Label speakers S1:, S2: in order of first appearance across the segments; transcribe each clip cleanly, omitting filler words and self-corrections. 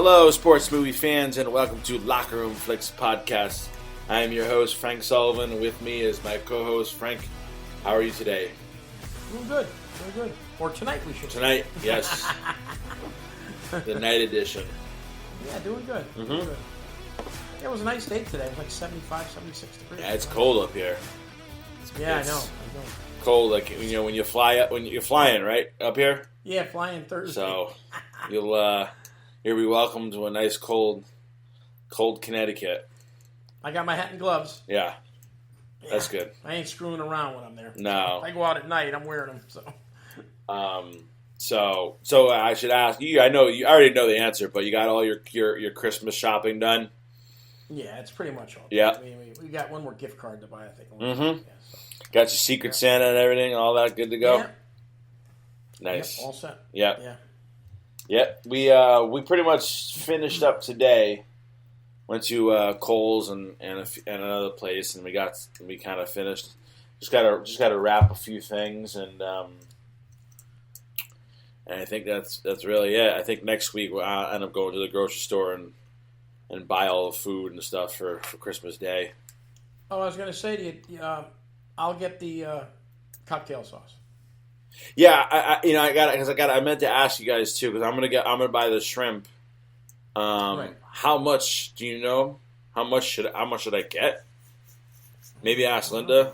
S1: Hello, sports movie fans, and welcome to Locker Room Flicks Podcast. I am your host, Frank Sullivan. With me is my co-host, Frank. How are you today?
S2: Doing good. Doing good. Or tonight, we should say.
S1: Tonight, yes. The night edition.
S2: Yeah, doing good.
S1: Mm-hmm.
S2: Doing good. Yeah, it was a nice day today. It was like 75, 76 degrees.
S1: Yeah, it's cold up here.
S2: Yeah,
S1: It's
S2: I know.
S1: cold, like, you know, when you fly up, when you're flying, right, up here?
S2: Yeah, flying Thursday.
S1: So, you'll be welcome to a nice cold Connecticut.
S2: I got my hat and gloves.
S1: Yeah, that's good.
S2: I ain't screwing around when I'm there.
S1: No.
S2: If I go out at night, I'm wearing them.
S1: So I should ask you. I know you already know the answer, but you got all your Christmas shopping done.
S2: Yeah, it's pretty much all.
S1: Yeah.
S2: I mean, we got one more gift card to buy, I think.
S1: Mm-hmm.
S2: Yeah, so.
S1: Got your Secret Santa and everything, all that good to go.
S2: Yeah.
S1: Nice.
S2: Yep, all set.
S1: Yeah.
S2: Yeah.
S1: Yeah. We pretty much finished up today. Went to Kohl's and another place, and we kind of finished. Just gotta wrap a few things, and I think that's really it. I think next week I'll end up going to the grocery store and buy all the food and stuff for Christmas Day.
S2: Oh, I was going to say to you, I'll get the cocktail sauce.
S1: Yeah, I meant to ask you guys too, because I'm gonna buy the shrimp.
S2: Right.
S1: How much do you know? How much should I get? Maybe ask Linda.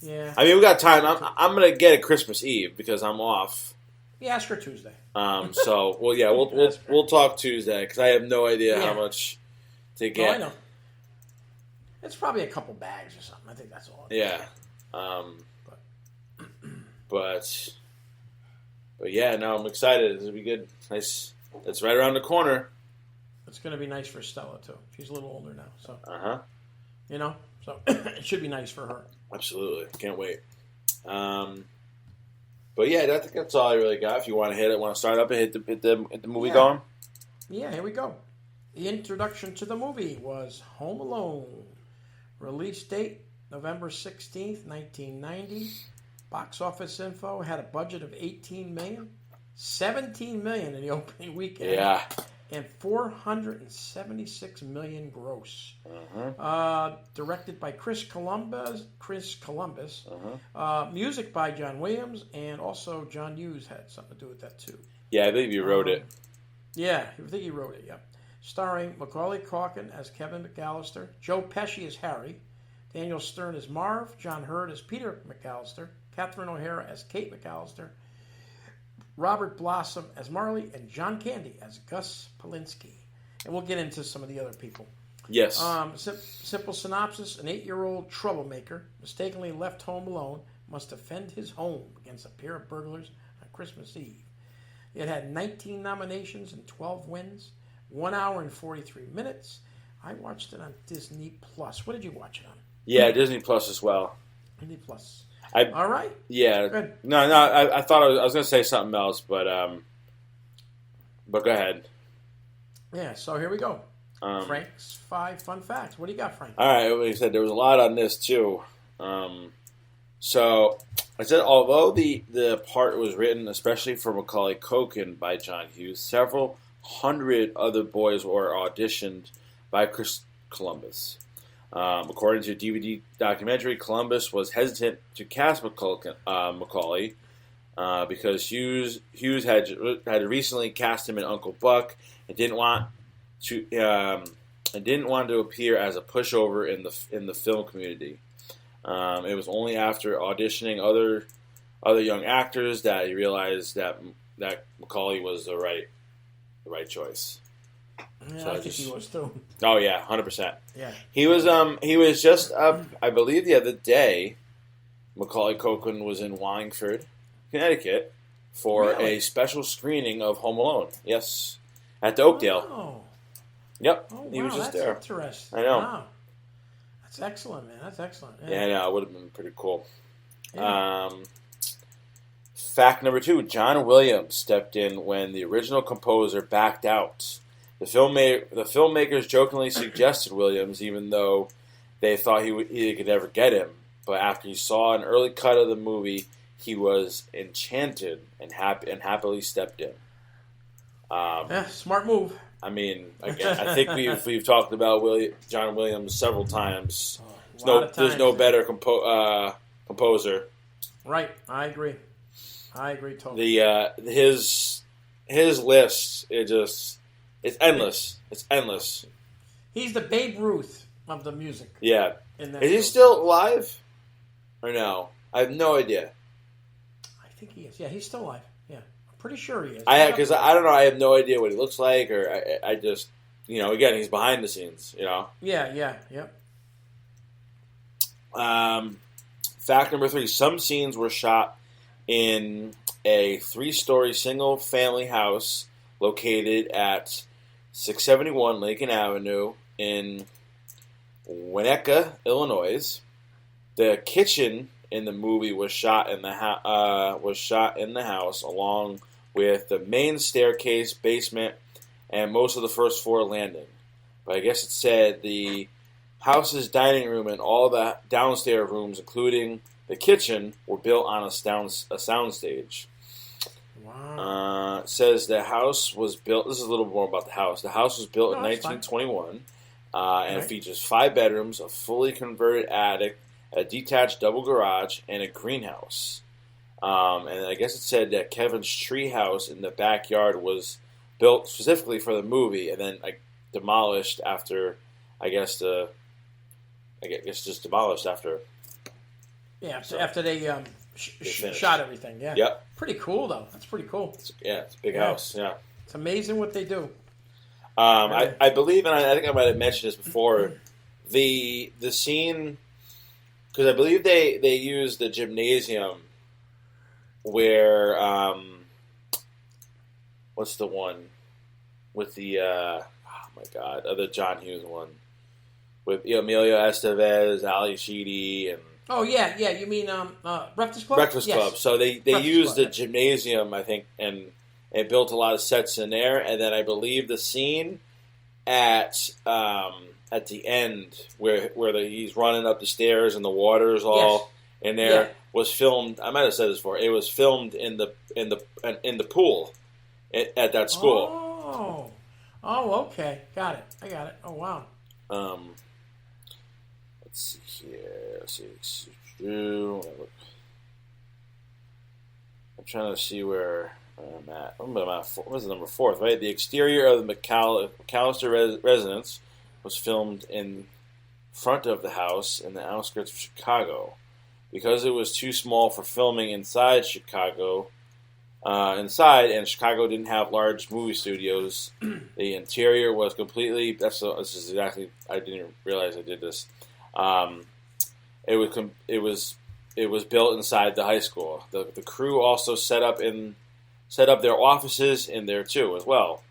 S2: Yeah.
S1: I mean, we got time. I'm gonna get it Christmas Eve because I'm off.
S2: Yeah, ask her Tuesday.
S1: So we'll talk Tuesday because I have no idea how much to get.
S2: Oh, I know. It's probably a couple bags or something. I think that's all.
S1: Yeah. But yeah, no, I'm excited. This will be good. Nice. It's right around the corner.
S2: It's going to be nice for Stella too. She's a little older now, so so it should be nice for her.
S1: Absolutely, can't wait. But yeah, I think that's all I really got. If you want to hit it, want to start up and hit the movie going.
S2: Yeah, here we go. The introduction to the movie was Home Alone. Release date November 16th, 1990. Box office info had a budget of $18 million, $17 million in the opening weekend.
S1: Yeah.
S2: And $476 million gross. Directed by Chris Columbus. Music by John Williams, and also John Hughes had something to do with that too.
S1: Yeah, I believe you wrote it.
S2: Yeah, I think he wrote it. Yeah, starring Macaulay Culkin as Kevin McAllister, Joe Pesci as Harry, Daniel Stern as Marv, John Hurd as Peter McAllister, Catherine O'Hara as Kate McAllister, Robert Blossom as Marley, and John Candy as Gus Polinski. And we'll get into some of the other people.
S1: Yes.
S2: Simple synopsis: an 8-year-old troublemaker mistakenly left home alone must defend his home against a pair of burglars on Christmas Eve. It had 19 nominations and 12 wins, 1 hour and 43 minutes. I watched it on Disney Plus. What did you watch it on?
S1: Yeah, Disney Plus as well.
S2: Disney Plus.
S1: All
S2: right.
S1: Yeah.
S2: Good.
S1: No. I thought I was going to say something else, but go ahead.
S2: Yeah. So here we go. Frank's 5 fun facts. What do you got, Frank?
S1: All right. Like I said, there was a lot on this too. So I said, although the part was written especially for Macaulay Culkin by John Hughes, several hundred other boys were auditioned by Chris Columbus. According to a DVD documentary, Columbus was hesitant to cast Macaulay because Hughes had recently cast him in Uncle Buck and didn't want to appear as a pushover in the film community. It was only after auditioning other young actors that he realized that Macaulay was the right choice.
S2: Yeah,
S1: So
S2: I think he was too.
S1: Oh yeah, 100%.
S2: Yeah.
S1: He was just up, I believe the other day. Macaulay Culkin was in Wallingford, Connecticut, for a special screening of Home Alone. Yes, at the Oakdale.
S2: Oh.
S1: Yep,
S2: Oh, wow,
S1: he was just
S2: that's
S1: there.
S2: interesting.
S1: I know.
S2: Wow. That's excellent, man. That's excellent.
S1: Yeah, no, it would have been pretty cool.
S2: Yeah.
S1: Fact number 2: John Williams stepped in when the original composer backed out. The filmmakers jokingly suggested Williams, even though they thought he could never get him. But after he saw an early cut of the movie, he was enchanted and happily stepped in.
S2: Yeah, smart move.
S1: I mean, again, I think we've talked about John Williams several times. There's no better composer.
S2: Right, I agree totally.
S1: His list it's endless. It's endless.
S2: He's the Babe Ruth of the music.
S1: Yeah. Is he still alive? Or no? I have no idea.
S2: I think he is. Yeah, he's still alive. Yeah, I'm pretty sure he is.
S1: Because I don't know. I have no idea what he looks like, or I just, again, he's behind the scenes.
S2: Yeah.
S1: Fact number 3: some scenes were shot in a 3-story single-family house located at 671 Lincoln Avenue in Winnetka, Illinois. The kitchen in the movie was shot in the house, along with the main staircase, basement, and most of the first floor landing. But I guess it said the house's dining room and all the downstairs rooms, including the kitchen, were built on a soundstage.
S2: Wow.
S1: It says the house was built. This is a little more about the house. The house was built in 1921, and it features 5 bedrooms, a fully converted attic, a detached double garage, and a greenhouse. And I guess it said that Kevin's tree house in the backyard was built specifically for the movie, and then demolished after. Just demolished after.
S2: Yeah, after they shot everything. Yeah.
S1: Yep.
S2: Pretty cool though. That's pretty cool.
S1: It's a big house. Yeah.
S2: It's amazing what they do.
S1: I believe, and I think I might have mentioned this before, the scene, because I believe they used the gymnasium where what's the one with the other John Hughes one with Emilio Estevez, Ali Sheedy, and
S2: oh yeah, you mean Breakfast Club?
S1: Breakfast Club.
S2: Yes.
S1: So they used the gymnasium, I think, and built a lot of sets in there. And then I believe the scene at the end where he's running up the stairs and the water's all in there was filmed. I might have said this before. It was filmed in the pool at that school.
S2: Oh, okay, got it. I got it. Oh, wow.
S1: Let's see here. I'm trying to see where I'm at. What was the number 4th, right? The exterior of the McAllister residence was filmed in front of the house in the outskirts of Chicago. Because it was too small for filming inside Chicago, and Chicago didn't have large movie studios, the interior was completely. This is exactly. I didn't realize I did this. It was built inside the high school. The crew also set up their offices in there too as well.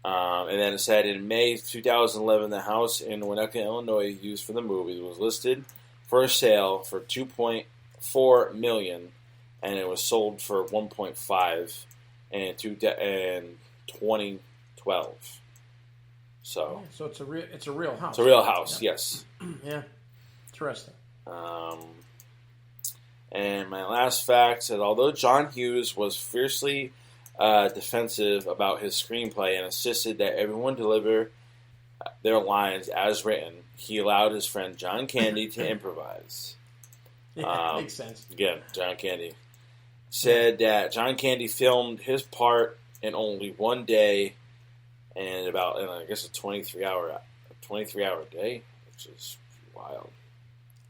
S1: And then it said in May 2011, the house in Winnetka, Illinois, used for the movie was listed for sale for $2.4 million, and it was sold for $1.5 in 2012. So
S2: it's a real house.
S1: It's a real house, yes.
S2: Yeah, interesting.
S1: And my last fact said, although John Hughes was fiercely defensive about his screenplay and insisted that everyone deliver their lines as written, he allowed his friend John Candy to improvise.
S2: Yeah, makes sense.
S1: Again, John Candy said that John Candy filmed his part in only one day, and I guess a 23-hour day, which is wild.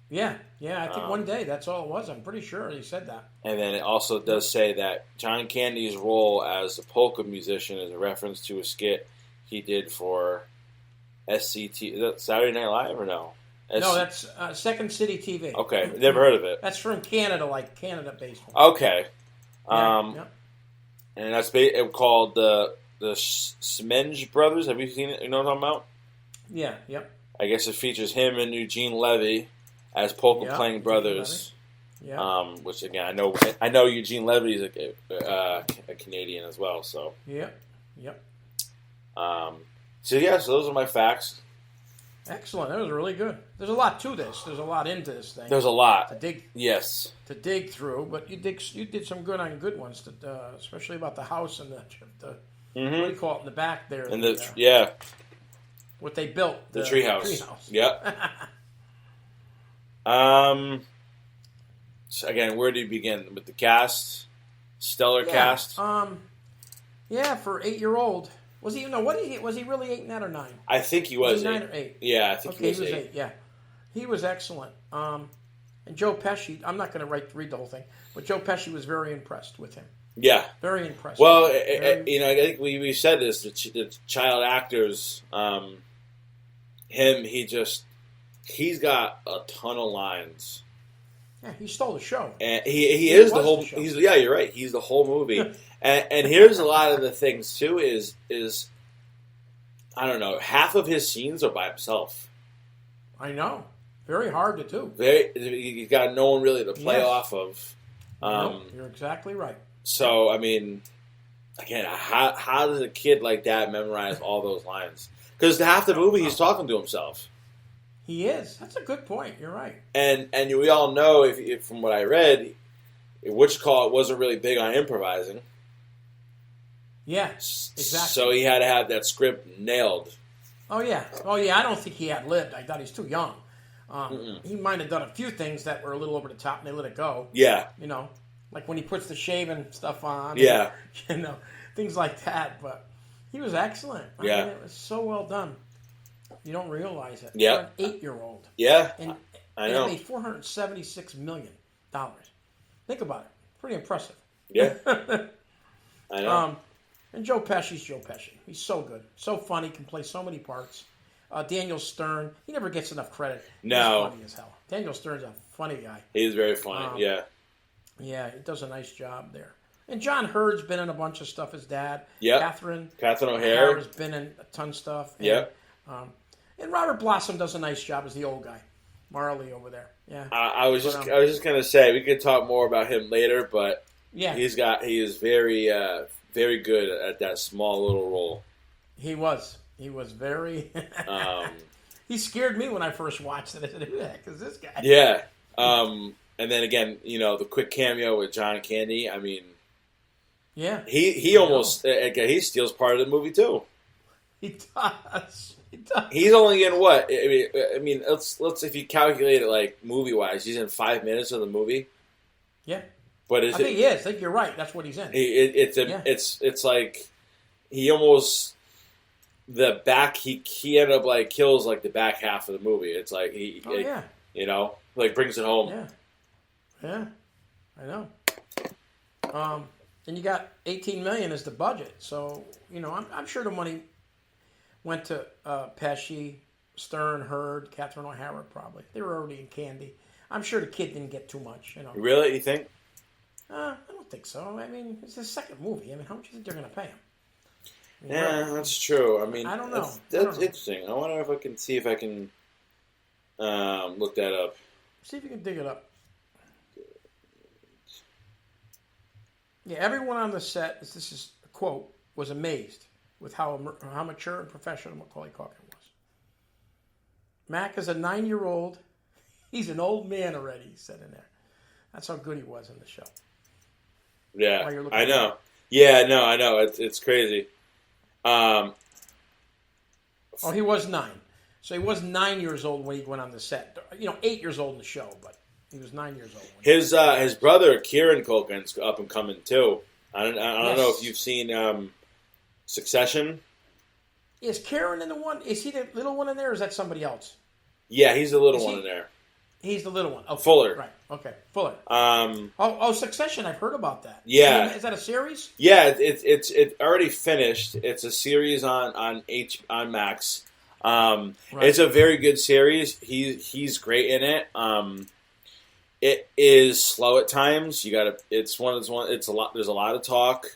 S2: Yeah, I think one day, that's all it was. I'm pretty sure he said that.
S1: And then it also does say that John Candy's role as a polka musician is a reference to a skit he did for SCT. Is that Saturday Night Live or no?
S2: No, that's Second City TV.
S1: Okay, never heard of it.
S2: That's from Canada, like Canada-based one.
S1: Okay. And that's called the Smenge Brothers. Have you seen it? You know what I'm talking about?
S2: Yeah, yep.
S1: I guess it features him and Eugene Levy as polka-playing brothers.
S2: Yeah.
S1: Which again, I know Eugene Levy is a Canadian as well. So.
S2: Yep.
S1: So those are my facts.
S2: Excellent. That was really good. There's a lot to this. There's a lot into this thing.
S1: There's a lot
S2: to dig.
S1: Yes.
S2: To dig through, but you did some good ones, especially about the house and the What do you call it in the back there?
S1: And yeah,
S2: what they built.
S1: the treehouse. Yep. So again, where do you begin with the cast? Stellar cast.
S2: Yeah, for 8-year-old. Was he? No, was he really 8 in that or 9?
S1: I think he was
S2: 9 or 8.
S1: Yeah, I think he was
S2: 8. Yeah, he was excellent. And Joe Pesci. I'm not going to read the whole thing, but Joe Pesci was very impressed with him.
S1: Yeah,
S2: very impressed.
S1: Well, I think we said this. The child actors, he's got a ton of lines.
S2: Yeah, he stole the show.
S1: And he is the whole. You're right. He's the whole movie. and here's a lot of the things too. Is I don't know. Half of his scenes are by himself.
S2: I know. Very hard to do.
S1: He's got no one really to play off of.
S2: No, you're exactly right.
S1: So I mean, again, how does a kid like that memorize all those lines? Because half the movie he's talking to himself.
S2: He is. That's a good point. You're right.
S1: And we all know, if from what I read, Wichita wasn't really big on improvising.
S2: Yeah, exactly.
S1: So he had to have that script nailed.
S2: Oh yeah. I don't think he had lived. I thought he's too young. He might have done a few things that were a little over the top, and they let it go.
S1: Yeah.
S2: Like when he puts the shaving stuff on.
S1: Yeah.
S2: And, things like that. But he was excellent. I mean, it was so well done. You don't realize it.
S1: Yeah.
S2: For an 8-year-old.
S1: Yeah.
S2: And
S1: I know.
S2: It made $476 million. Think about it. Pretty impressive.
S1: Yeah. I know.
S2: And Joe Pesci's Joe Pesci. He's so good. So funny. Can play so many parts. Daniel Stern. He never gets enough credit.
S1: No.
S2: He's funny as hell. Daniel Stern's a funny guy.
S1: He's very funny. Yeah.
S2: Yeah, he does a nice job there. And John Hurd's been in a bunch of stuff as dad.
S1: Yeah.
S2: Catherine
S1: O'Hara
S2: has been in a ton of stuff.
S1: Yeah.
S2: And Robert Blossom does a nice job as the old guy, Marley over there. Yeah.
S1: I was just gonna say we could talk more about him later, but
S2: yeah,
S1: he is very very good at that small little role.
S2: He was very. He scared me when I first watched it. I said, "Who the heck is this guy?"
S1: Yeah. And then again, the quick cameo with John Candy. I mean,
S2: yeah,
S1: he almost he steals part of the movie too.
S2: He does.
S1: He's only in what? I mean, let's if you calculate it like movie wise, he's in 5 minutes of the movie.
S2: Yeah,
S1: but
S2: I think he is. I think you're right. That's what he's in.
S1: It's like he almost the back he ended up like kills like the back half of the movie. It's like he like brings it home.
S2: Yeah, I know. And you got $18 million as the budget, so I'm sure the money went to Pesci, Stern, Hurd, Catherine O'Hara. Probably they were already in Candy. I'm sure the kid didn't get too much.
S1: Really, you think?
S2: I don't think so. I mean, it's his second movie. I mean, how much do you think they're going to pay him?
S1: Yeah, that's true. I mean,
S2: I don't know.
S1: That's interesting. I wonder if I can see if I can look that up.
S2: See if you can dig it up. Yeah, everyone on the set, this is a quote, was amazed with how mature and professional Macaulay Culkin was. Mac is a 9-year-old. He's an old man already, he said in there. That's how good he was in the show.
S1: Yeah, I know. Yeah, no, I know. It's crazy.
S2: He was 9. So he was 9 years old when he went on the set. 8 years old in the show, but he was 9 years old.
S1: His brother, Kieran Culkin's up and coming, too. I don't know if you've seen Succession.
S2: Is Kieran in the one? Is he the little one in there, or is that somebody else?
S1: Yeah, he's the little one in there.
S2: He's the little one. Okay.
S1: Fuller.
S2: Right. Okay. Fuller. Succession. I've heard about that.
S1: Yeah.
S2: Is that a series?
S1: Yeah, it's already finished. It's a series on Max. Right. It's a very good series. He's great in it. It is slow at times. It's one. It's a lot. There's a lot of talk.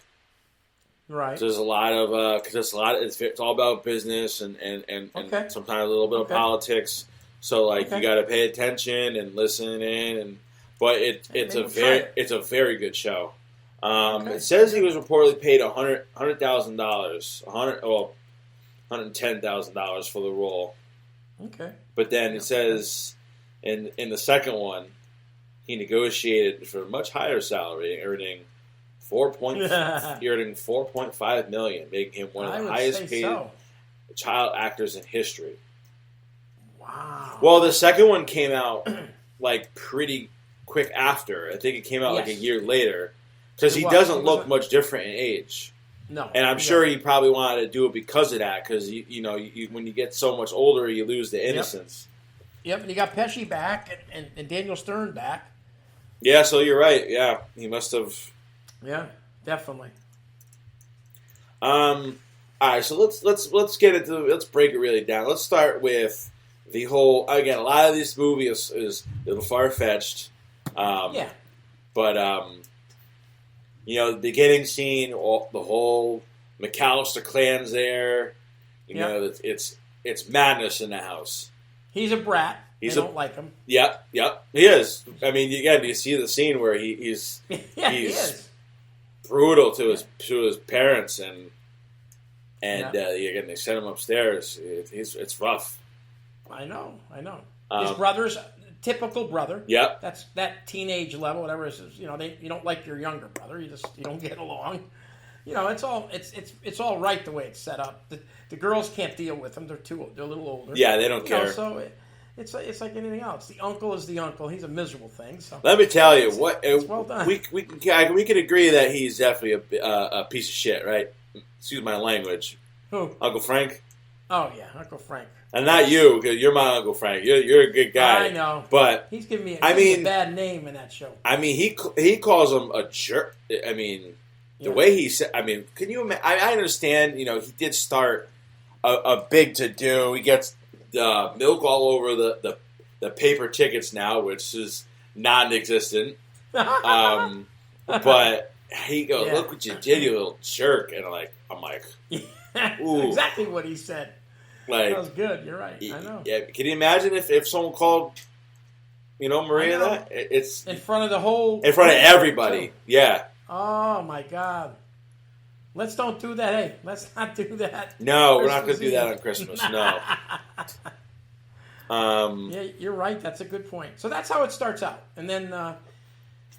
S2: Right.
S1: There's a lot of it's all about business and sometimes a little bit of politics. So you got to pay attention and listen in, but it's a very good show. It says he was reportedly paid $100,000, $110,000 for the role.
S2: Okay.
S1: But then it says in the second one, he negotiated for a much higher salary, earning earning $4.5 million, making him one of the highest paid child actors in history.
S2: Wow.
S1: Well, the second one came out like pretty quick after. I think it came out like a year later because he doesn't look much different in age.
S2: No,
S1: and I'm sure he probably wanted to do it because of that. Because when you get so much older, you lose the innocence.
S2: Yep, and you got Pesci back and Daniel Stern back.
S1: Yeah, so you're right. Yeah, he must have.
S2: Yeah, definitely.
S1: All right, so let's get into let's break it really down. Let's start with the whole. Again, a lot of this movie is a little far fetched.
S2: Yeah,
S1: but the beginning scene, the whole McAllister clan's there. You know, it's madness in the house.
S2: He's a brat. They don't like him.
S1: Yep, he is. I mean, you see the scene where he's
S2: he is
S1: brutal to his parents, and again they send him upstairs. It's rough.
S2: I know. His brother's typical brother.
S1: Yep.
S2: That's that teenage level, whatever it is. You don't like your younger brother. You don't get along. It's all right the way it's set up. The girls can't deal with him. They're a little older.
S1: Yeah, they don't care.
S2: So it's like anything else. The uncle is the uncle. He's a miserable thing. So
S1: let me tell you
S2: it's well done.
S1: We can agree that he's definitely a piece of shit, right? Excuse my language.
S2: Who?
S1: Uncle Frank.
S2: Oh yeah, Uncle Frank.
S1: And not you, because you're my Uncle Frank. You're a good guy.
S2: I know,
S1: but
S2: he's giving me a bad name in that show.
S1: I mean, he calls him a jerk. I mean, the way he said. I mean, can you imagine? I understand. He did start a big to do. He gets milk all over the paper tickets now, which is non-existent. But he goes, "Look what you did, you little jerk!" And I'm like, ooh.
S2: Exactly what he said. That was good. You're right. I know.
S1: Yeah. Can you imagine if someone called, Maria that? It's
S2: in front of the whole.
S1: In front of everybody. Too. Yeah.
S2: Oh my God. Let's don't do that. Hey, let's not do that.
S1: No, we're not going to do that on Christmas. No.
S2: Yeah, you're right. That's a good point. So that's how it starts out, and then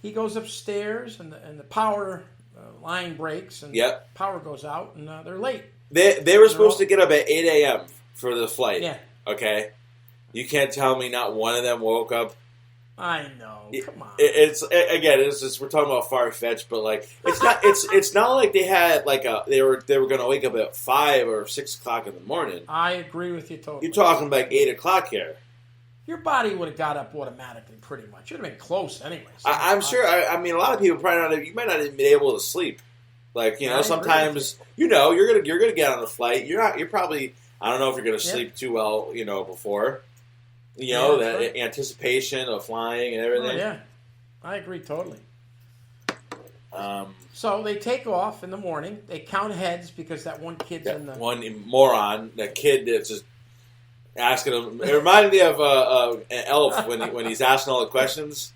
S2: he goes upstairs, and the power line breaks, and power goes out, and they're late.
S1: They were supposed to get up at 8 a.m. for the flight.
S2: Yeah.
S1: Okay. You can't tell me not one of them woke up.
S2: I know. Come on.
S1: It's just we're talking about far fetched, but it's not. It's not like they had they were going to wake up at 5 or 6 o'clock in the morning.
S2: I agree with you totally.
S1: You're talking like 8 o'clock here.
S2: Your body would have got up automatically, pretty much. You'd have been close anyway.
S1: I'm sure. I mean, a lot of people probably not. You might not even be able to sleep. Sometimes you're gonna get on a flight. You're probably. I don't know if you're gonna sleep too well. Before. That right. Anticipation of flying and everything.
S2: Oh, yeah, I agree totally. So they take off in the morning. They count heads because that one kid's in the
S1: one moron. That kid that's just asking him. It reminded me of an elf when he's asking all the questions.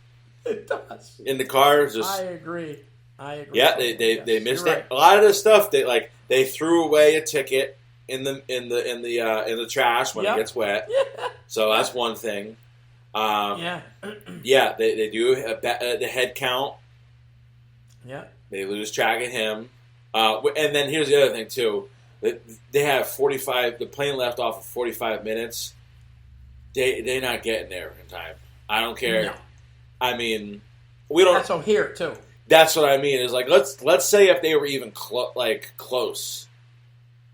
S2: It does
S1: in the car.
S2: I agree.
S1: Yeah, they missed it. Right. A lot of this stuff they threw away a ticket in the trash when it gets wet.
S2: Yeah.
S1: So that's one thing.
S2: Yeah,
S1: they do the head count.
S2: Yeah,
S1: they lose track of him. And then here's the other thing too. They have 45. The plane left off of 45 minutes. They're not getting there in time. I don't care.
S2: No.
S1: I mean, we don't.
S2: That's here too.
S1: That's what I mean. Is let's say if they were even close.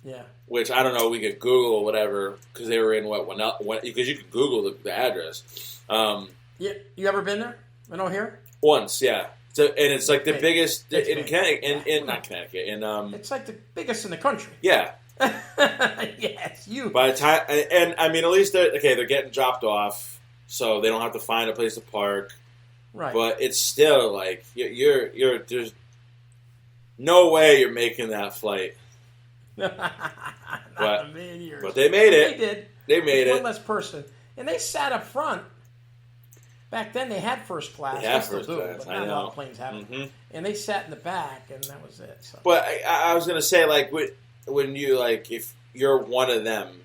S2: Yeah.
S1: Which I don't know. We could Google or whatever because they were in because you could Google the address.
S2: Yeah. You ever been there? In O'Hare?
S1: Once, yeah. So, and it's like the biggest in Connecticut. Not Connecticut.
S2: It's like the biggest in the country.
S1: Yeah.
S2: Yeah, it's huge.
S1: By the time, and I mean, at least they're getting dropped off, so they don't have to find a place to park.
S2: Right.
S1: But it's still like you're there's no way you're making that flight.
S2: Not a million years.
S1: But they made it.
S2: They did.
S1: They made it.
S2: One less person, and they sat up front. Back then, they had first class.
S1: They still do,
S2: but not a lot of planes have it.
S1: Mm-hmm.
S2: And they sat in the back, and that was it. So.
S1: But I was gonna say, when you if you're one of them.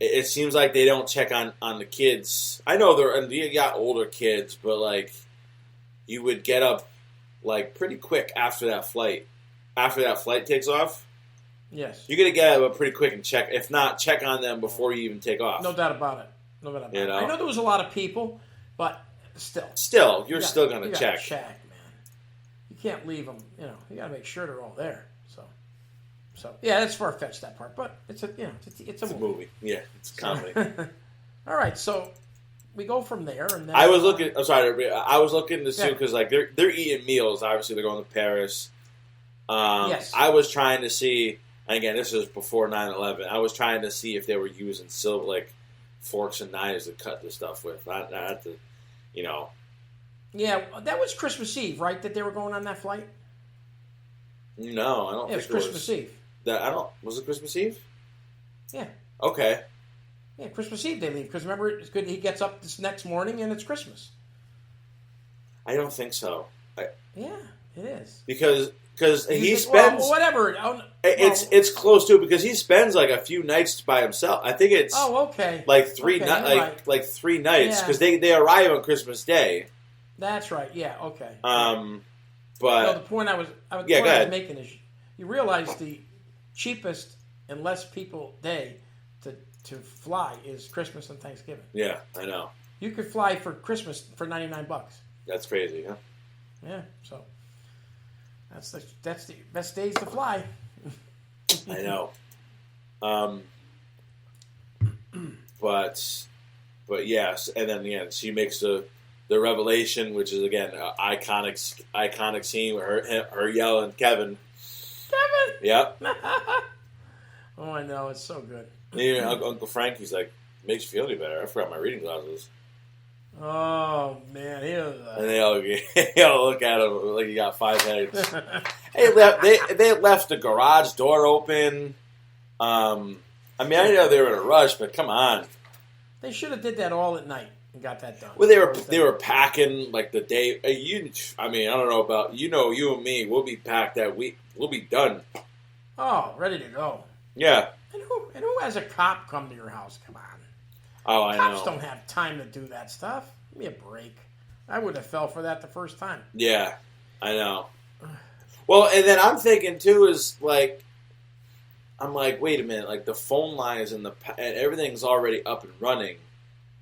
S1: It seems like they don't check on the kids. I know you got older kids, but you would get up like pretty quick after that flight. After that flight takes off,
S2: Yes.
S1: you're gonna get out pretty quick and check. If not, check on them before you even take off.
S2: No doubt about it. No doubt about
S1: You
S2: it.
S1: know?
S2: I know there was a lot of people, but still.
S1: Still, you're
S2: You
S1: still
S2: gotta-
S1: gonna
S2: you gotta
S1: check.
S2: check, man. You can't leave them. You know, you got to make sure they're all there. So yeah, that's far fetched that part, but it's a
S1: It's a movie. Yeah, it's a comedy.
S2: All right, so we go from there, and then
S1: I was looking. I'm sorry. I was looking to see
S2: Yeah.
S1: because like they're eating meals. Obviously, they're going to Paris.
S2: Yes.
S1: I was trying to see. And again, this was before 9/11. I was trying to see if they were using silver like forks and knives to cut the stuff with, not the, you know.
S2: Yeah, that was Christmas Eve, right? That they were going on that flight.
S1: No, I don't
S2: Yeah, it
S1: think
S2: was Christmas Eve.
S1: Was it Christmas Eve?
S2: Yeah.
S1: Okay.
S2: Yeah, Christmas Eve they leave because remember it's good. He gets up this next morning and it's Christmas.
S1: I don't think so.
S2: Yeah, it is.
S1: Because he
S2: He's
S1: spends.
S2: well, whatever. Oh,
S1: It's close to it because he spends like a few nights by himself. I think it's
S2: okay.
S1: like three
S2: Okay,
S1: nights,
S2: you're right.
S1: like 3 nights
S2: Yeah.
S1: because they arrive on Christmas Day.
S2: That's right. Yeah. Okay.
S1: But
S2: No, the point I was
S1: Yeah, go ahead.
S2: making is you realize the cheapest and less people day to fly is Christmas and Thanksgiving.
S1: yeah, I know
S2: You could fly for Christmas for $99.
S1: that's crazy. Huh?
S2: Yeah, so that's the best days to fly.
S1: I know. But yes, and then she makes the revelation, which is again iconic scene with her yelling, "Kevin,
S2: Kevin.
S1: yep."
S2: Oh, I know, it's so good.
S1: And even Uncle Frankie's like, "Makes you feel any better." I forgot my reading glasses.
S2: Oh man,
S1: And they all look at him like he got 5 heads. They left the garage door open. I mean, I know they were in a rush, but come on.
S2: They should have did that all at night and got that done.
S1: Well, they were packing like the day. I mean, I don't know about you and me. We'll be packed that week. We'll be done.
S2: Oh, ready to go.
S1: Yeah.
S2: And who has a cop come to your house? Come on.
S1: Oh, I
S2: Cops
S1: know.
S2: don't have time to do that stuff. Give me a break. I would have fell for that the first time.
S1: Yeah, I know. Well, and then I'm thinking too is like, I'm like, wait a minute, like the phone lines and everything's already up and running,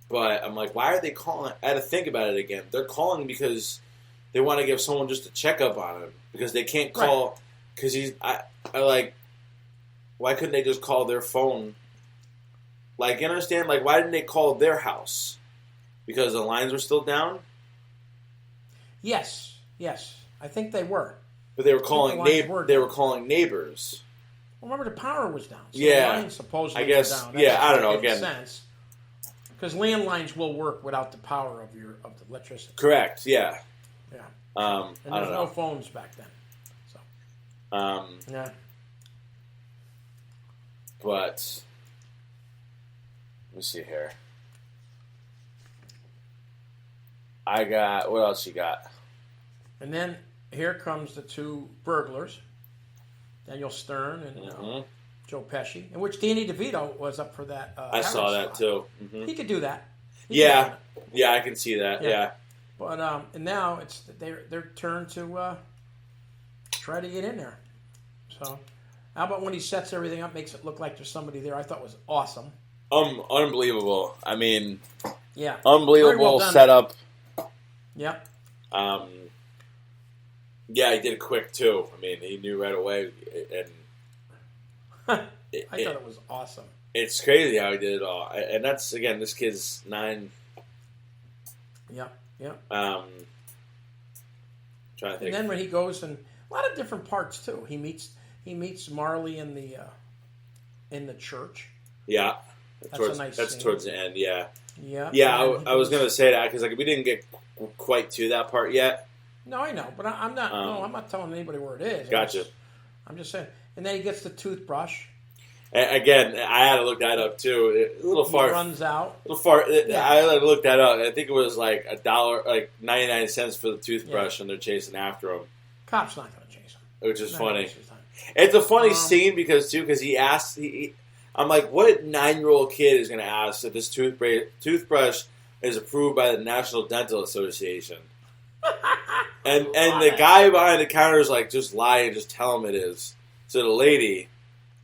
S1: but I'm like, why are they calling? I had to think about it again. They're calling because they want to give someone just a checkup on him because they can't call because I like, why couldn't they just call their phone? Like, you understand? Like, why didn't they call their house? Because the lines were still down?
S2: Yes. I think they were.
S1: But they were calling
S2: the lines were
S1: They
S2: down.
S1: were calling neighbors.
S2: Well, remember the power was down. So
S1: Yeah.
S2: the lines supposedly
S1: I guess,
S2: were down.
S1: yeah, I don't know,
S2: That makes
S1: again.
S2: sense. Because landlines will work without the power of the electricity.
S1: Correct. Yeah.
S2: Yeah.
S1: I
S2: And
S1: don't
S2: there's no
S1: know.
S2: phones back then. So yeah.
S1: But let me see here. I got what else you got?
S2: And then here comes the two burglars, Daniel Stern and Joe Pesci, in which Danny DeVito was up for that.
S1: I saw that too.
S2: He could do that.
S1: Yeah, I can see that. Yeah.
S2: But and now it's their turn to try to get in there. So, how about when he sets everything up, makes it look like there's somebody there? I thought was awesome.
S1: Unbelievable. I mean,
S2: Yeah.
S1: unbelievable
S2: Very well done.
S1: setup.
S2: Yep.
S1: Yeah, he did it quick too. I mean, he knew right away, and
S2: I thought it was awesome.
S1: it's crazy how he did it all. And that's again, this kid's 9.
S2: Yep.
S1: Trying to think.
S2: And then when he goes and a lot of different parts too. He meets Marley in the church.
S1: Yeah,
S2: That's a nice
S1: that's
S2: scene.
S1: towards the end. Yeah.
S2: Yeah.
S1: Yeah,
S2: And then
S1: I was gonna say that because like we didn't get quite to that part yet.
S2: No, I know, but I'm not. No, I'm not telling anybody where it is.
S1: Gotcha.
S2: I'm just saying. And then he gets the toothbrush.
S1: Again, I had to look that up too. A little far.
S2: He runs out.
S1: A little far.
S2: Yeah.
S1: I had to look that up. I think it was like $1, like 99 cents for the toothbrush, and they're chasing after him,
S2: Cop's not going to chase him.
S1: which is
S2: Not
S1: funny.
S2: gonna waste his time.
S1: It's a funny scene because he asked. I'm like, what 9-year-old kid is going to ask if this toothbrush is approved by the National Dental Association? And the guy behind the counter is like, just lie and just tell him it is to the lady,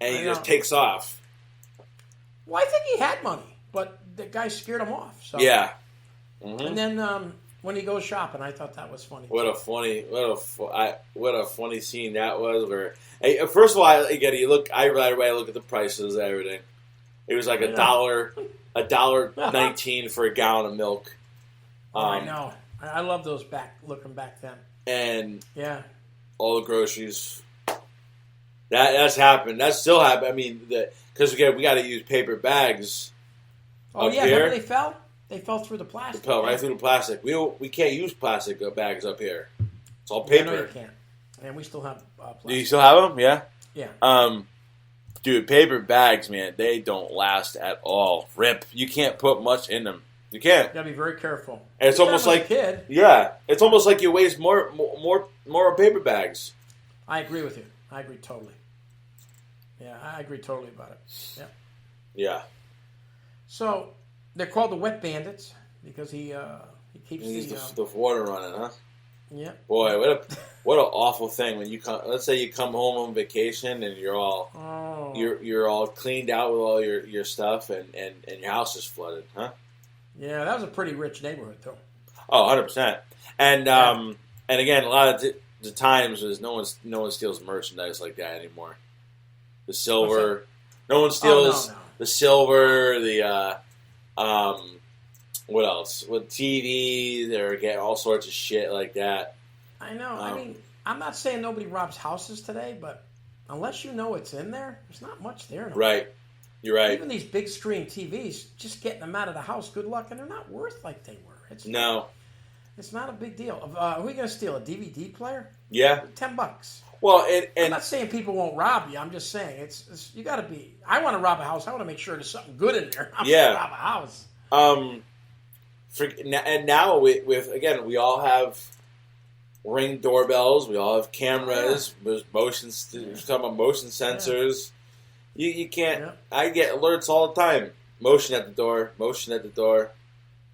S1: and he just takes off.
S2: Well, I think he had money, but the guy scared him off. So.
S1: Yeah.
S2: Mm-hmm. And then when he goes shopping, I thought that was funny.
S1: What a funny scene that was. Where first of all, you look. Right away I look at the prices and everything. It was like $1.19 for a gallon of milk.
S2: I know. I love those looking back then.
S1: And
S2: yeah,
S1: all the groceries. That's happened. That's still happened. I mean, because we got to use paper bags.
S2: Oh yeah, remember they fell? They fell through the plastic.
S1: They fell right through the plastic. We can't use plastic bags up here. It's all paper.
S2: No, you can't. And we still have plastic.
S1: Do you still have them? Yeah.
S2: Yeah.
S1: Dude, paper bags, man, they don't last at all. Rip. You can't put much in them. You can't.
S2: You gotta be very careful.
S1: And it's almost like it's almost like you waste more paper bags.
S2: I agree with you. I agree totally. Yeah, I agree totally about it. Yeah.
S1: Yeah.
S2: So they're called the Wet Bandits because he keeps
S1: the water running, huh?
S2: Yeah.
S1: Boy, what an awful thing when you come. Let's say you come home on vacation and you're all you're all cleaned out with all your stuff and your house is flooded, huh?
S2: Yeah, that was a pretty rich neighborhood, though.
S1: Oh, 100%. And again, a lot of the times is no one steals merchandise like that anymore. The silver, no one steals the silver. The what else? With TV, they're getting all sorts of shit like that.
S2: I know. I mean, I'm not saying nobody robs houses today, but unless you know it's in there, there's not much there.
S1: Right. You're right.
S2: Even these big screen TVs, just getting them out of the house, good luck, and they're not worth like they were. It's not a big deal. Who are you going to steal? A DVD player?
S1: Yeah.
S2: $10.
S1: Well,
S2: I'm not saying people won't rob you. I'm just saying it's you got to be. I want to rob a house. I want to make sure there's something good in there. I'm going to rob a house.
S1: And now we all have Ring doorbells. We all have cameras. There's motion. We're talking about motion sensors. You can't. Yeah. I get alerts all the time. Motion at the door. Motion at the door.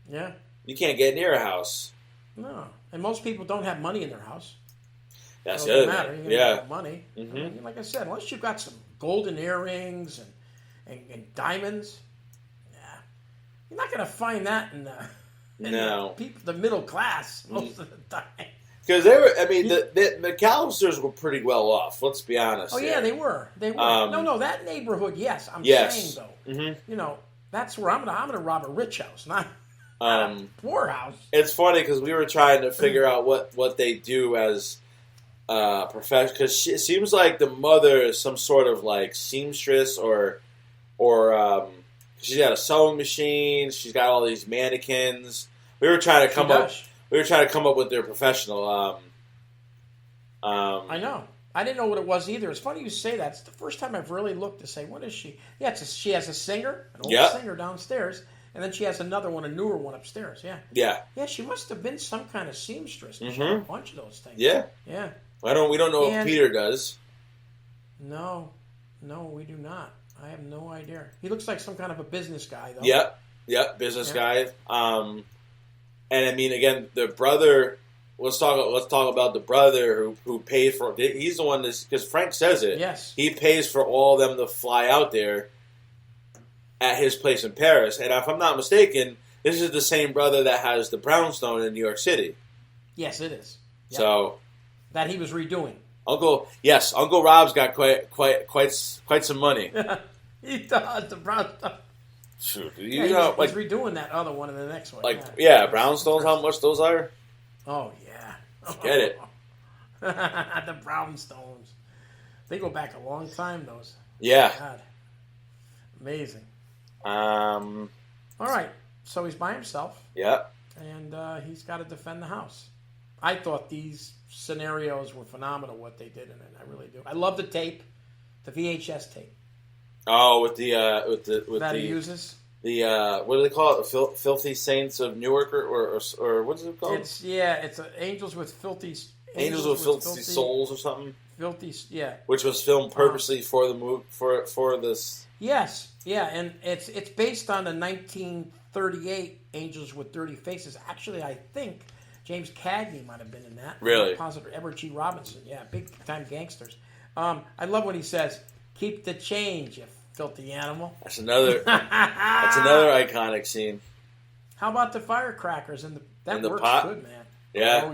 S2: Yeah.
S1: You can't get near a house.
S2: No, and most people don't have money in their house.
S1: That's
S2: so
S1: it.
S2: Matter. You have money. Mm-hmm. I mean, like I said, unless you've got some golden earrings and diamonds, you're not going to find that in the middle class most of the time.
S1: Because they were, I mean, the McAllisters were pretty well off. Let's be honest.
S2: Oh yeah, they were. They were. No, that neighborhood. Yes, I'm saying though.
S1: Mm-hmm.
S2: That's where I'm gonna rob a rich house, not a poor house.
S1: It's funny because we were trying to figure out what they do as profession. Because it seems like the mother is some sort of like seamstress or she's got a sewing machine. She's got all these mannequins. We were trying to come up. We were trying to come up with their professional.
S2: I know. I didn't know what it was either. It's funny you say that. It's the first time I've really looked to say, what is she? Yeah, she has a singer, an old singer downstairs, and then she has another one, a newer one upstairs. Yeah.
S1: Yeah.
S2: Yeah, she must have been some kind of seamstress. She had a bunch of those things.
S1: Yeah.
S2: Yeah.
S1: We don't know if Peter does.
S2: No, we do not. I have no idea. He looks like some kind of a business guy, though.
S1: Yep, business guy. And I mean, again, the brother. Let's talk about the brother who paid for. He's the one because Frank says it.
S2: Yes,
S1: he pays for all of them to fly out there at his place in Paris. And if I'm not mistaken, this is the same brother that has the brownstone in New York City.
S2: Yes, it is.
S1: Yep. So
S2: that he was redoing.
S1: Uncle Rob's got quite some money.
S2: He does the brownstone.
S1: Shoot,
S2: he's redoing that other one in the next one.
S1: Brownstones, how much those are?
S2: Oh, yeah.
S1: Get it.
S2: The brownstones. They go back a long time, those.
S1: Yeah.
S2: God. Amazing.
S1: All
S2: right. So he's by himself.
S1: Yeah.
S2: And he's got to defend the house. I thought these scenarios were phenomenal, what they did in it. I really do. I love the tape, the VHS tape.
S1: Oh, with
S2: that he uses.
S1: The what do they call it? The Filthy Saints of Newark, or what is it called?
S2: It's Angels with Filthy
S1: Souls or something.
S2: Filthy, yeah.
S1: Which was filmed purposely for the movie for this.
S2: Yes, yeah, and it's based on the 1938 Angels with Dirty Faces. Actually, I think James Cagney might have been in that.
S1: Really?
S2: Positive. Edward G. Robinson. Yeah, big time gangsters. I love when he says, "Keep the change, you filthy animal."
S1: That's another iconic scene.
S2: How about the firecrackers that works
S1: pot?
S2: good, man.
S1: Yeah.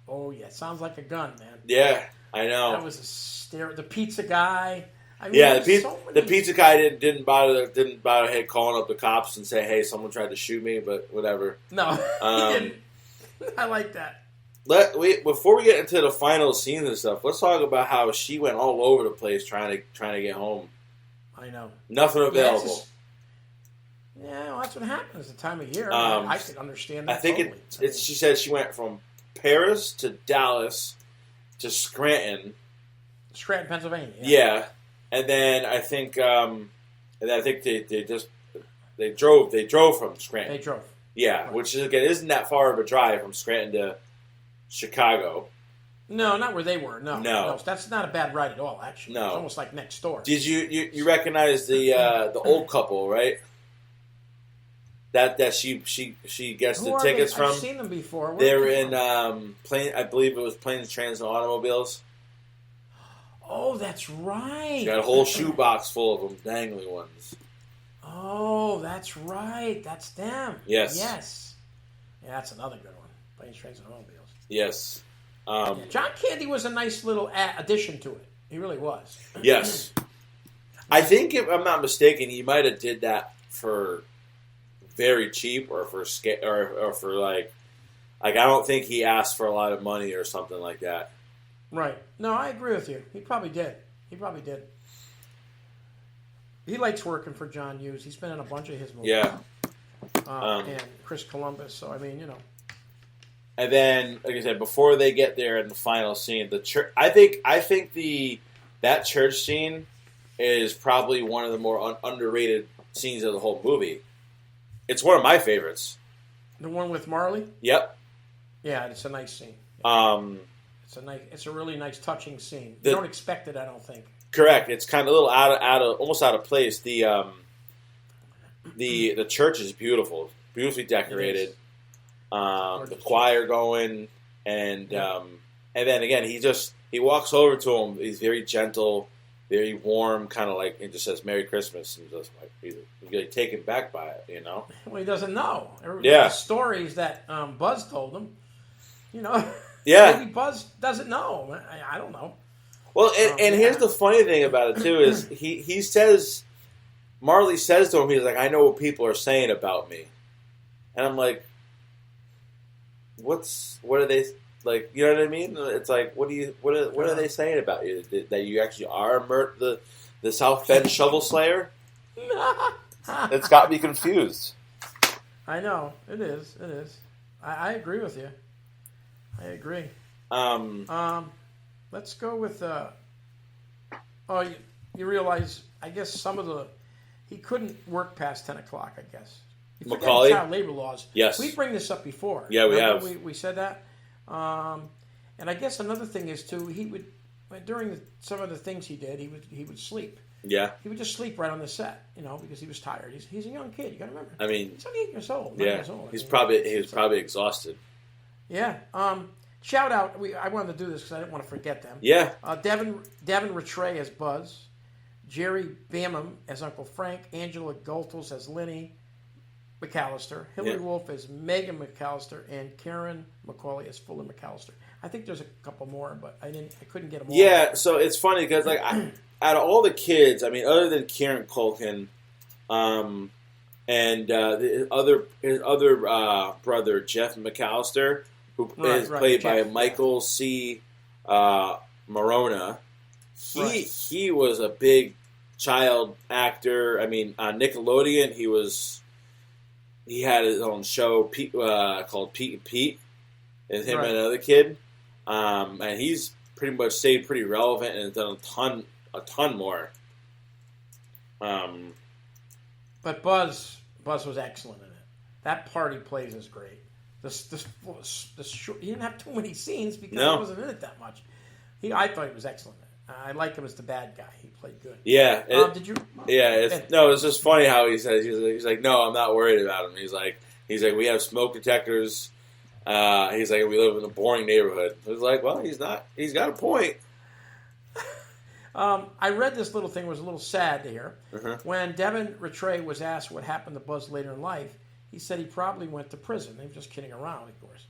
S2: Oh yeah. Sounds like a gun, man.
S1: Yeah, I know.
S2: That was a stare. The pizza guy. I mean,
S1: Yeah, the pizza guy didn't bother calling up the cops and say, "Hey, someone tried to shoot me," but whatever.
S2: No, he didn't. I like that.
S1: Before we get into the final scenes and stuff, let's talk about how she went all over the place trying to get home.
S2: I know.
S1: Nothing available.
S2: Well, that's what happens the time of year. I could understand that.
S1: I think
S2: totally.
S1: she said she went from Paris to Dallas to Scranton,
S2: Pennsylvania.
S1: Yeah, and then I think they drove from Scranton.
S2: They drove.
S1: Yeah,
S2: right.
S1: Which is again isn't that far of a drive from Scranton to Chicago.
S2: No, not where they were. No, that's not a bad ride at all. Actually,
S1: no,
S2: it's almost like next door.
S1: Did you recognize the old couple, right? That she gets the tickets from.
S2: I've seen them before.
S1: They're in I believe it was Planes, Trains, and Automobiles.
S2: Oh, that's right.
S1: She got a whole shoebox full of them, dangling ones.
S2: Oh, that's right. That's them.
S1: Yes.
S2: Yeah, that's another good one. Planes, Trains, and Automobiles.
S1: Yes.
S2: John Candy was a nice little addition to it. He really was.
S1: Yes. I think, if I'm not mistaken, he might have did that for very cheap or for like I don't think he asked for a lot of money or something like that.
S2: Right. No, I agree with you. He probably did. He likes working for John Hughes. He's been in a bunch of his movies.
S1: Yeah.
S2: And Chris Columbus. So, I mean,
S1: And then, like I said, before they get there in the final scene, the church. I think that church scene is probably one of the more underrated scenes of the whole movie. It's one of my favorites.
S2: The one with Marley?
S1: Yep.
S2: Yeah, it's a nice scene. It's a really nice, touching scene. You don't expect it, I don't think.
S1: Correct. It's kind of a little almost out of place. The church is beautiful, beautifully decorated. The choir going, and then again, he walks over to him. He's very gentle, very warm, kind of like, and just says "Merry Christmas," and just like he's really taken back by it,
S2: Well, he doesn't know.
S1: Yeah.
S2: The stories that Buzz told him,
S1: Yeah.
S2: Maybe Buzz doesn't know. I don't know.
S1: Well, and here's the funny thing about it too is he says, Marley says to him, he's like, "I know what people are saying about me," and I'm like, what are they like? You know what I mean? It's like, what are they saying about you? That you actually are the South Bend shovel slayer? It's got me confused.
S2: I know it is. I agree with you. I agree. Let's go with. You realize? I guess he couldn't work past 10 o'clock. I guess.
S1: Macaulay?
S2: Child labor laws.
S1: Yes.
S2: We bring this up before.
S1: Yeah, we
S2: Remember
S1: have.
S2: We said that. And I guess another thing is too. He would during some of the things he did. He would sleep.
S1: Yeah.
S2: He would just sleep right on the set, because he was tired. He's a young kid. You got to remember.
S1: I mean,
S2: he's only 8 years old. 9
S1: Yeah.
S2: years old.
S1: He was probably exhausted.
S2: Yeah. Shout out. I wanted to do this because I didn't want to forget them.
S1: Yeah.
S2: Devin Rattray as Buzz, Jerry Bamham as Uncle Frank, Angela Goltels as Linny McAllister, Hilary Wolf as Megan McAllister, and Karen McCauley as Fuller McAllister. I think there's a couple more, but I couldn't get them all.
S1: Yeah. So it's funny because out of all the kids, I mean, other than Kieran Culkin, and his other brother Jeff McAllister, who is played by Michael C. Morona. He was a big child actor. I mean, on Nickelodeon, he had his own show called Pete and Pete, and him and another kid, and he's pretty much stayed pretty relevant and has done a ton more.
S2: But Buzz was excellent in it. That part he plays is great. He didn't have too many scenes because he wasn't in it that much. I thought he was excellent. I like him as the bad guy. He played good.
S1: Yeah.
S2: Did you?
S1: Yeah. It's just funny how he says he's like, no, I'm not worried about him. He's like, we have smoke detectors. He's like, we live in a boring neighborhood. I was like, well, he's not. He's got a point.
S2: I read this little thing. It was a little sad to hear.
S1: Uh-huh.
S2: When Devin Rattray was asked what happened to Buzz later in life, he said he probably went to prison. He was just kidding around, of course.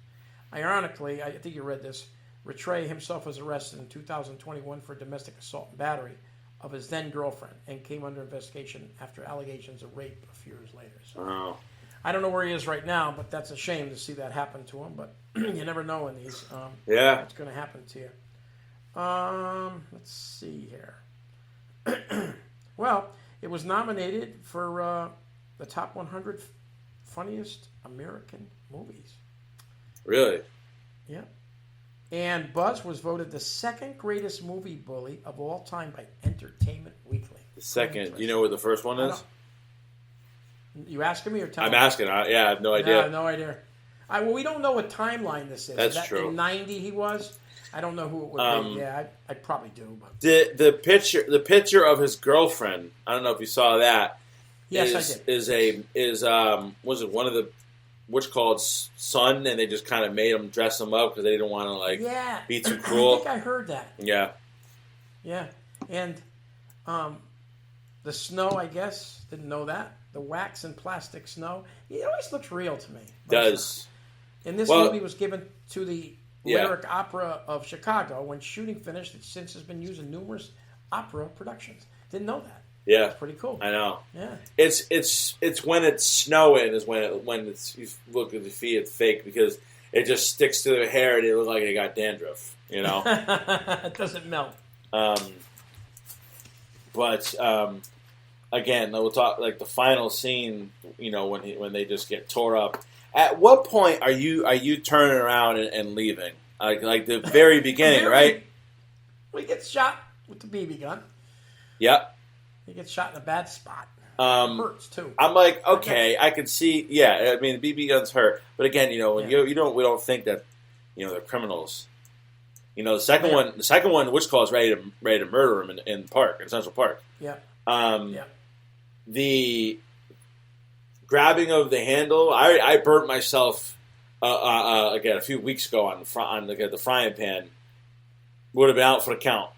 S2: Ironically, I think you read this, Rattray himself was arrested in 2021 for domestic assault and battery of his then-girlfriend and came under investigation after allegations of rape a few years later. So,
S1: Oh.
S2: I don't know where he is right now, but that's a shame to see that happen to him. But you never know in these.
S1: Yeah.
S2: What's going to happen to you. Let's see here. Well, it was nominated for the top 100 funniest American movies.
S1: Really?
S2: Yeah. And Buzz was voted the second greatest movie bully of all time by Entertainment Weekly.
S1: The second. You know what the first one is?
S2: You asking me or telling
S1: I'm
S2: me?
S1: asking. I have no idea.
S2: No, I have no idea. Well, we don't know what timeline this is.
S1: That's
S2: that
S1: true.
S2: In 90 he was. I don't know who it would be. Yeah, I probably do. But
S1: The picture of his girlfriend. I don't know if you saw that.
S2: Yes, I did.
S1: Was it one of the what's called son, and they just kind of made him dress him up because they didn't want to be too cruel.
S2: I think I heard that.
S1: Yeah.
S2: Yeah, and the snow. I guess didn't know that the wax and plastic snow. It always looks real to me.
S1: Does.
S2: And this movie was given to the Lyric Opera of Chicago. When shooting finished, it since has been used in numerous opera productions. Didn't know that.
S1: Yeah,
S2: It's pretty cool.
S1: I know.
S2: Yeah,
S1: It's when it's snowing is when it's you look at the feet, it's fake because it just sticks to their hair and it looks like they got dandruff. You know,
S2: it doesn't melt.
S1: But again, we'll talk like the final scene. You know, when they just get tore up. At what point are you turning around and leaving? Like the very beginning, right?
S2: Well, he gets shot with the BB gun.
S1: Yep.
S2: He gets shot in a bad spot. It hurts too.
S1: I'm like, okay, I can see. Yeah, I mean, the BB guns hurt, but again, you know, when we don't think that, you know, they're criminals. You know, the second one, which call is ready to murder him in Central Park.
S2: Yeah.
S1: The grabbing of the handle, I burnt myself again a few weeks ago on the frying pan. Would have been out for the count.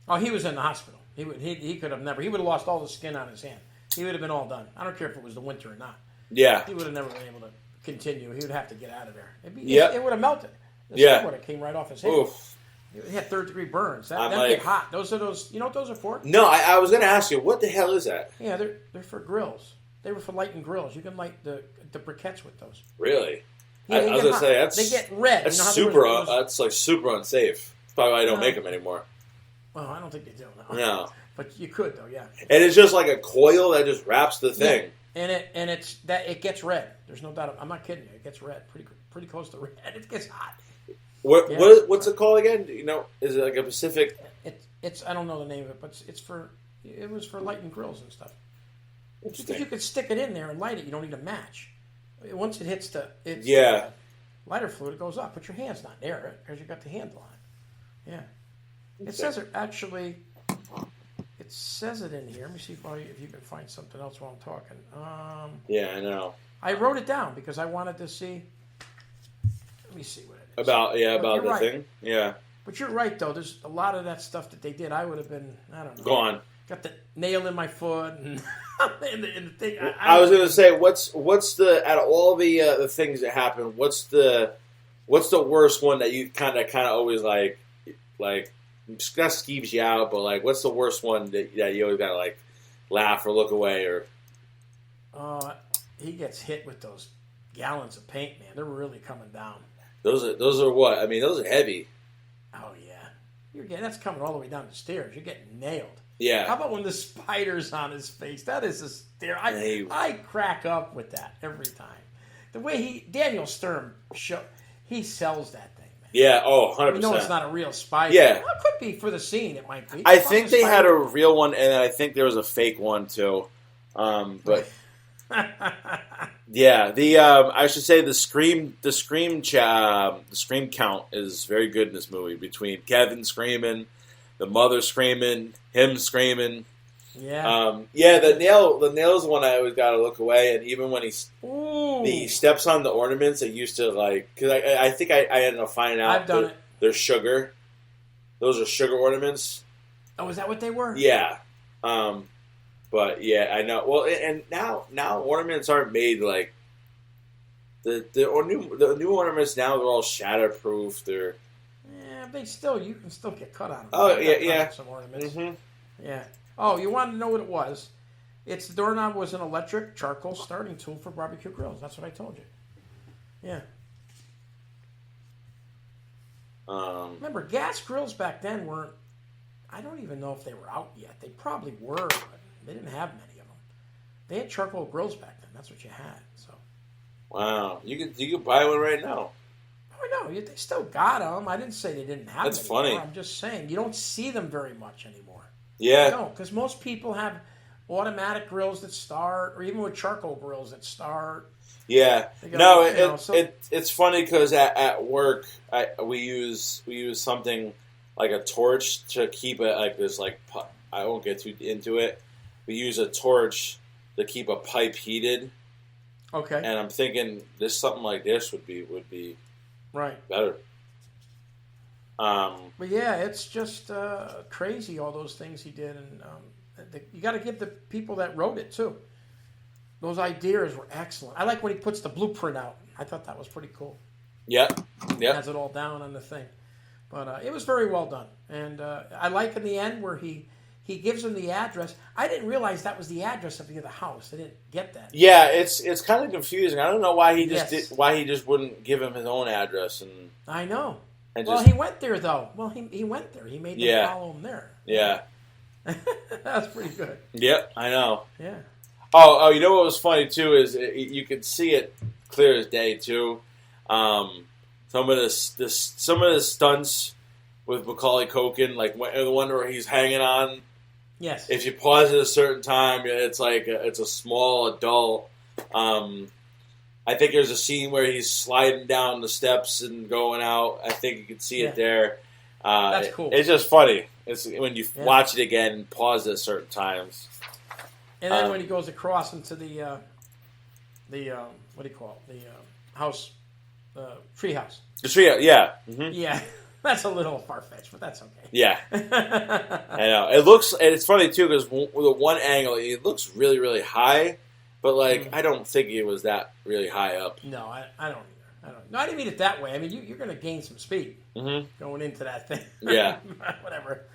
S2: Oh, he was in the hospital. He could have never. He would have lost all the skin on his hand. He would have been all done. I don't care if it was the winter or not.
S1: Yeah.
S2: He would have never been able to continue. He would have to get out of there.
S1: Yep.
S2: It would have melted. The skin would have came right off his head.
S1: Oof.
S2: He had third-degree burns. Them
S1: like,
S2: get hot. Those. You know what those are for?
S1: No, I was going to ask you, what the hell is that?
S2: Yeah, they're for grills. They were for lighting grills. You can light the briquettes with those.
S1: Really?
S2: Yeah,
S1: I was going to say
S2: they get red.
S1: That's that's like super unsafe. That's probably why I don't make them anymore.
S2: Well, I don't think they do.
S1: No.
S2: But you could though, yeah.
S1: And it's just like a coil that just wraps the thing.
S2: Yeah. And it gets red. There's no doubt. I'm not kidding you. It gets red, pretty close to red. It gets hot.
S1: What's it called again? You know, is it like a Pacific?
S2: It's I don't know the name of it, but it was for lighting grills and stuff. If you could stick it in there and light it, you don't need a match. Once it hits the lighter fluid, it goes up. But your hand's not near it because you got the handle on it. Yeah. Okay. It says it actually. It says it in here. Let me see if you can find something else while I'm talking.
S1: Yeah, I know.
S2: I wrote it down because I wanted to see. Let me see what it is.
S1: About the thing. Yeah.
S2: But you're right, though. There's a lot of that stuff that they did. I would have been, I don't know.
S1: Gone.
S2: Got the nail in my foot and, the thing.
S1: I was going to say, what's the out of all the things that happen, what's the worst one that you kind of always like that skeeves you out, but like what's the worst one that you always gotta like laugh or look away or?
S2: He gets hit with those gallons of paint, man. They're really coming down.
S1: Those are what? I mean, those are heavy.
S2: Oh yeah, that's coming all the way down the stairs. You're getting nailed.
S1: Yeah.
S2: How about when the spider's on his face? That is a stare. I crack up with that every time. The way Daniel Stern he sells that thing, man.
S1: Yeah, 100%.
S2: You know it's not a real spider.
S1: Yeah.
S2: Well, it could be for the scene, it might be.
S1: I think they had a real one, and I think there was a fake one, too. But... yeah, I should say the scream count is very good in this movie between Kevin screaming, the mother screaming, him screaming.
S2: Yeah.
S1: The nail's one I always got to look away, and even when he's...
S2: Ooh,
S1: the steps on the ornaments. That used to because I think I ended up finding out
S2: I've done it.
S1: They're sugar. Those are sugar ornaments.
S2: Oh, is that what they were?
S1: Yeah. But yeah, I know. Well, and now ornaments aren't made like the new ornaments now. They're all shatterproof. They're
S2: you can still get cut on them.
S1: Oh yeah.
S2: Some ornaments.
S1: Mm-hmm.
S2: Yeah. Oh, you wanted to know what it was? The doorknob was an electric charcoal starting tool for barbecue grills. That's what I told you. Yeah. Remember, gas grills back then weren't. I don't even know if they were out yet. They probably were, but they didn't have many of them. They had charcoal grills back then. That's what you had. So.
S1: Wow, you could buy one right now.
S2: Oh no, they still got them. I didn't say they didn't have them.
S1: That's funny.
S2: I'm just saying you don't see them very much anymore.
S1: Yeah.
S2: No, because most people have automatic grills that start, or even with charcoal grills that start.
S1: Yeah. No, it's funny because at work we use something like a torch to keep it like this. Like I won't get too into it. We use a torch to keep a pipe heated.
S2: Okay.
S1: And I'm thinking something like this would be
S2: right
S1: better.
S2: But yeah, it's just crazy all those things he did, and you got to give the people that wrote it too. Those ideas were excellent. I like when he puts the blueprint out. I thought that was pretty cool.
S1: Yep.
S2: Has it all down on the thing, but it was very well done. And I like in the end where he gives him the address. I didn't realize that was the address of the house. I didn't get that.
S1: Yeah, it's kind of confusing. I don't know why he just wouldn't give him his own address and.
S2: I know.
S1: And
S2: he went there though. Well, he went there. He made them follow him there.
S1: Yeah.
S2: That's pretty good.
S1: Yep, I know.
S2: Yeah.
S1: Oh, you know what was funny too is you could see it clear as day too. Some of the stunts with Macaulay Culkin, like the one where he's hanging on.
S2: Yes.
S1: If you pause at a certain time, it's like it's a small adult. I think there's a scene where he's sliding down the steps and going out. I think you can see it there.
S2: That's cool.
S1: It's just funny. It's when you watch it again and pause at certain times.
S2: And then when he goes across into the what do you call it? The house, tree house.
S1: The tree house, yeah. Mm-hmm.
S2: Yeah, that's a little far-fetched, but that's okay.
S1: Yeah. I know. It looks, and it's funny too, because with the one angle, it looks really, really high, but I don't think it was that really high up.
S2: No, I don't either. No, I didn't mean it that way. I mean, you're going to gain some speed going into that thing.
S1: Yeah.
S2: Whatever.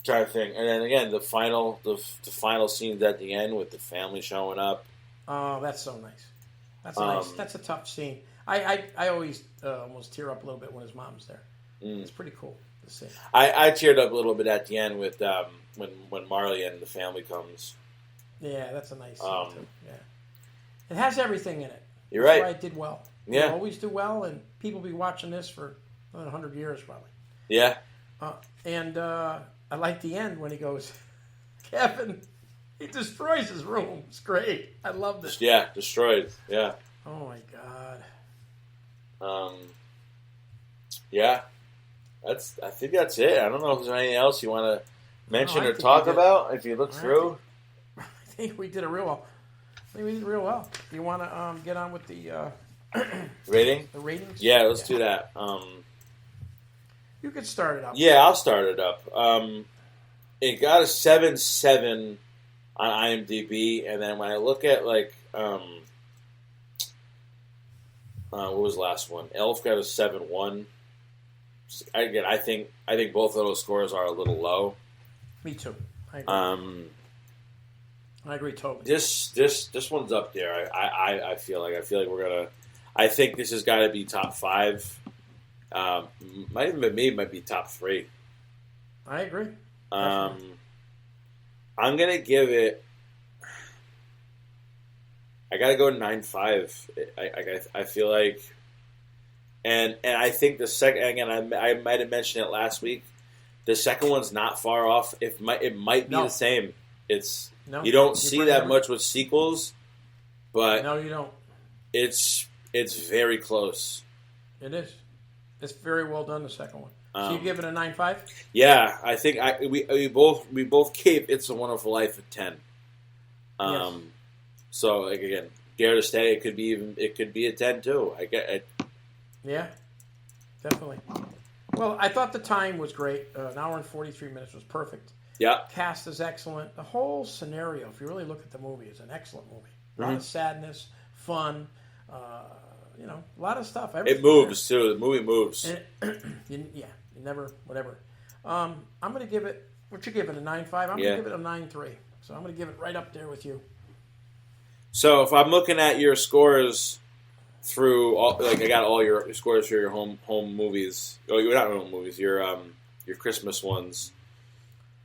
S1: Trying to think, and then again, the final scenes at the end with the family showing up.
S2: Oh, that's so nice. That's a tough scene. I always almost tear up a little bit when his mom's there. It's pretty cool to see.
S1: I teared up a little bit at the end with when Marley and the family comes.
S2: Yeah, that's a nice scene too. Yeah, it has everything in it.
S1: You're right.
S2: That's why it did well.
S1: Yeah,
S2: it always do well, and people be watching this for 100 years probably.
S1: Yeah.
S2: And I like the end when he goes, Kevin. He destroys his room. It's great. I love this.
S1: Yeah, destroyed. Yeah.
S2: Oh my god.
S1: Yeah. I think that's it. I don't know if there's anything else you want to mention or talk about. If you look through,
S2: I think we did it real well. Do you want to get on with the
S1: rating?
S2: The ratings?
S1: Yeah, let's do that.
S2: You could start it up.
S1: Yeah, I'll start it up. It got a 7.7 on IMDb, and then when I look at what was the last one? Elf got a 7.1. Again, I think both of those scores are a little low.
S2: Me too. I agree. I agree totally.
S1: This one's up there. I feel like we're gonna. I think this has got to be top 5. Might even be top 3.
S2: I agree.
S1: I'm gonna give it. I gotta go 9.5. I feel like, and I think the second again. I might have mentioned it last week. The second one's not far off. It might be the same. You don't see that much with sequels, but
S2: no, you don't.
S1: It's very close.
S2: It is. It's very well done. The second one. So you give it a 9.5?
S1: Yeah, I think we both gave It's a Wonderful Life a 10. So like again, Dare to Stay. It could be a 10 too. I get it.
S2: Yeah, definitely. Well, I thought the time was great. An hour and 43 minutes was perfect.
S1: Yeah.
S2: Cast is excellent. The whole scenario, if you really look at the movie, is an excellent movie. A lot of sadness, fun, a lot of stuff.
S1: It moves too. The movie moves.
S2: You never, whatever. I'm going to give it. What you give it, a 9.5? I'm going to give it a 9.3. So I'm going to give it right up there with you.
S1: So if I'm looking at your scores through I got all your scores for your home movies. Oh, you're not home movies. Your Christmas ones.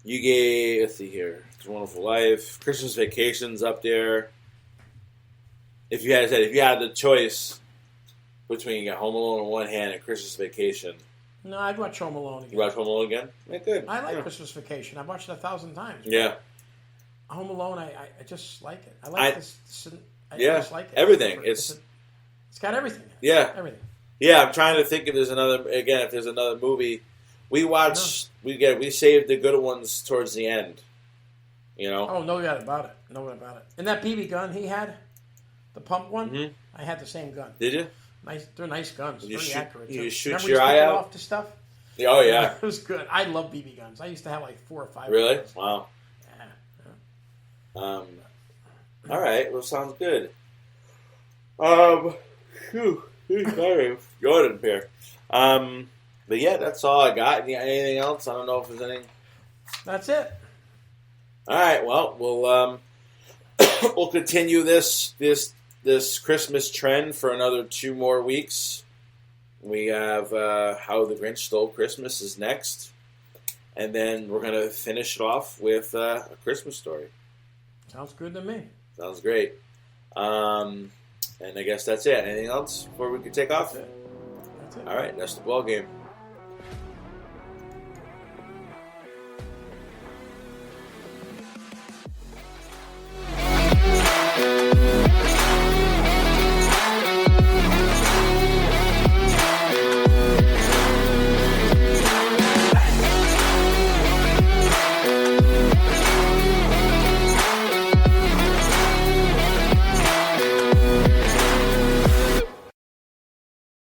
S1: You gave, let's see here, It's a Wonderful Life, Christmas Vacation's up there. If you had the choice between Home Alone on one hand and Christmas Vacation.
S2: No, I'd watch Home Alone again.
S1: You watch Home Alone again? Yeah, good.
S2: I like Christmas Vacation. I've watched it 1,000 times.
S1: Yeah.
S2: Home Alone, I just like it. I just like it.
S1: Everything.
S2: It's got everything.
S1: Yeah.
S2: Everything.
S1: Yeah, I'm trying to think if there's another movie. We watched, we saved the good ones towards the end.
S2: Oh, no doubt about it. And that BB gun he had, the pump one,
S1: mm-hmm.
S2: I had the same gun.
S1: Did you?
S2: Nice. They're nice guns. Very accurate.
S1: You shoot
S2: Remember
S1: your eye out?
S2: off to stuff?
S1: Oh, yeah.
S2: It was good. I love BB guns. I used to have like 4 or 5.
S1: Really?
S2: Guns.
S1: Wow.
S2: Yeah.
S1: All right. Well, sounds good. Sorry. Jordan here. But yeah, that's all I got. Anything else? I don't know if there's anything.
S2: That's it.
S1: All right. Well, we'll continue this Christmas trend for another 2 more weeks. We have How the Grinch Stole Christmas is next, and then we're gonna finish it off with A Christmas Story.
S2: Sounds good to me.
S1: Sounds great. And I guess that's it. Anything else before we can take off?
S2: That's it.
S1: All right, that's the ball game.